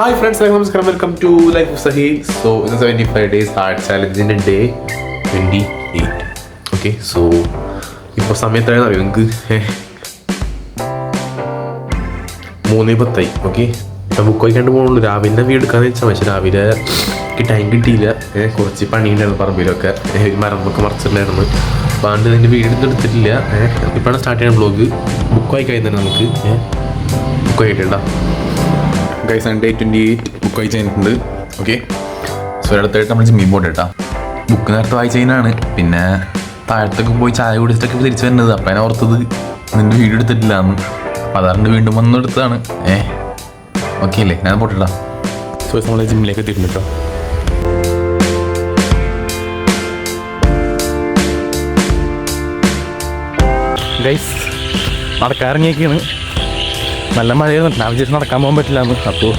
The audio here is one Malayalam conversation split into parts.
Hi friends, welcome to Life of Sahil. So it's a 75 days art challenge in day 28. Okay, so ഇപ്പോൾ സമയം എത്രയാണെന്ന് അറിയോ നിങ്ങൾക്ക്? 3:10. ഓക്കെ, ഇപ്പം ബുക്ക് വായിക്കാണ്ട് പോകുന്നുള്ളൂ. രാവിലെ വീട് എടുക്കാന്ന് വെച്ചാൽ പക്ഷേ രാവിലെ ടൈം കിട്ടിയില്ല. കുറച്ച് പണിയുണ്ടായിരുന്നു പറമ്പിലൊക്കെ, മരമൊക്കെ മറച്ചിട്ടുണ്ടായിരുന്നു. അപ്പോൾ അതുകൊണ്ട് അതിൻ്റെ വീട് എടുത്തിട്ടില്ല. ഇപ്പോഴാണ് സ്റ്റാർട്ട് ചെയ്യുന്ന ബ്ലോഗ്. ബുക്ക് വായിക്കാൻ തന്നെ നമുക്ക് ബുക്ക് വായിക്കണ്ട ഗൈസ്. ആണ് ഡേ 28 ബുക്ക് വായിച്ച് കഴിഞ്ഞിട്ടുണ്ട്. ഓക്കെ, സോ അടുത്തായിട്ട് നമ്മൾ ജിമ്മി പോട്ടെ കേട്ടോ. ബുക്ക് നേരത്തെ വായിച്ച് കഴിഞ്ഞാണ്. പിന്നെ താഴത്തൊക്കെ പോയി ചായ കുടിച്ചിട്ടൊക്കെ തിരിച്ചു വരുന്നത്. അപ്പം ഞാൻ ഓർത്തത് നിൻ്റെ വീഡിയോ എടുത്തിട്ടില്ല എന്ന്. അപ്പം അതാണ്ട് വീണ്ടും വന്നെടുത്തതാണ്. ഓക്കെ അല്ലേ, ഞാൻ പോട്ടെടാ. സോ നമ്മൾ ജിമ്മിലേക്ക് എത്തിയിട്ടുണ്ട് കേട്ടോ. ഗൈസ് നടക്കാറിങ്ങിയൊക്കെയാണ്. നല്ല മഴയായിരുന്നു. ഞാൻ വിചാരിച്ച് നടക്കാൻ പോകാൻ പറ്റില്ല എന്ന്. അപ്പോൾ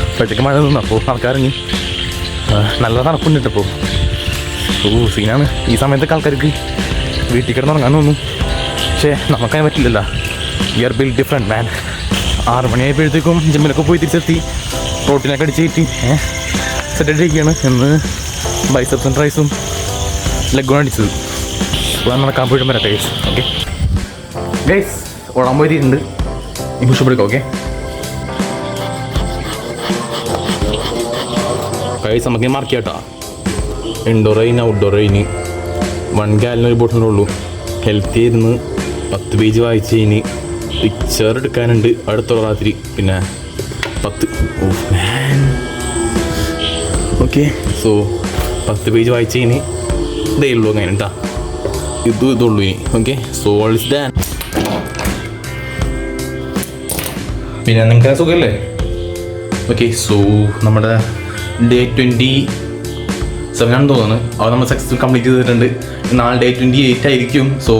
ഇപ്പോഴത്തേക്ക് മഴ നിന്നു. അപ്പോൾ നടക്കാറിങ്ങി. നല്ല തണുപ്പുണ്ട് ഇപ്പോൾ. സീനാണ്. ഈ സമയത്തൊക്കെ ആൾക്കാർക്ക് വീട്ടിൽ കിടന്ന് ഉറങ്ങാൻ തോന്നും. പക്ഷേ നമുക്കതിന് പറ്റില്ലല്ലോ. വി ആർ ബിൽഡ് ഡിഫറെൻറ്റ് മാൻ. 6 മണിയായപ്പോഴത്തേക്കും ജിമ്മിലൊക്കെ പോയി തിരിച്ചെത്തി. പ്രോട്ടീനൊക്കെ അടിച്ച് കയറ്റി സെറ്റായിട്ടിരിക്കുകയാണ്. ഇന്ന് ബൈസെപ്സും ട്രൈസും ലെഗും അടിച്ചത്. അപ്പോൾ നടക്കാൻ പോയിട്ട് വരട്ടെ ഗൈസ്. ഓക്കെ ഗൈസ്, ഓടാൻ പോയിട്ടുണ്ട്. ഈ പുഷപ്പ് എടുക്കാം. ഓക്കെ ഗൈസ്, നമുക്ക് മാർക്ക് ചെയ്യാം കേട്ടോ. Indoor rain, outdoor rain. 1 gallon ഒരു ബോട്ടിലുള്ളൂ. ഹെൽത്തി ആയിരുന്നു. 10 പേജ് വായിച്ച് കഴിഞ്ഞ് പിക്ചർ എടുക്കാനുണ്ട് അടുത്തുള്ള രാത്രി. പിന്നെ 10. ഓക്കെ, സോ 10 പേജ് വായിച്ച് കഴിഞ്ഞ് ഇതേ ഉള്ളൂ. അങ്ങനെ കേട്ടോ, ഇതുള്ളൂ ഇനി. Okay, so all is Dan. പിന്നെ നിങ്ങൾക്ക് സുഖമല്ലേ? ഓക്കെ, സോ നമ്മുടെ ഡേ 27 ആണെന്ന് തോന്നുന്നു. അത് നമ്മൾ സക്സസ്ഫുൾ കംപ്ലീറ്റ് ചെയ്തിട്ടുണ്ട്. നാളെ ഡേ 28 ആയിരിക്കും. സോ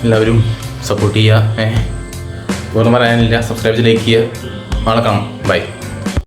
എല്ലാവരും സപ്പോർട്ട് ചെയ്യുക. വേറെ പറയാനില്ല. സബ്സ്ക്രൈബ് ചെയ്ത് ലൈക്ക് ചെയ്യുക. നാളെ കാണാം. ബൈ.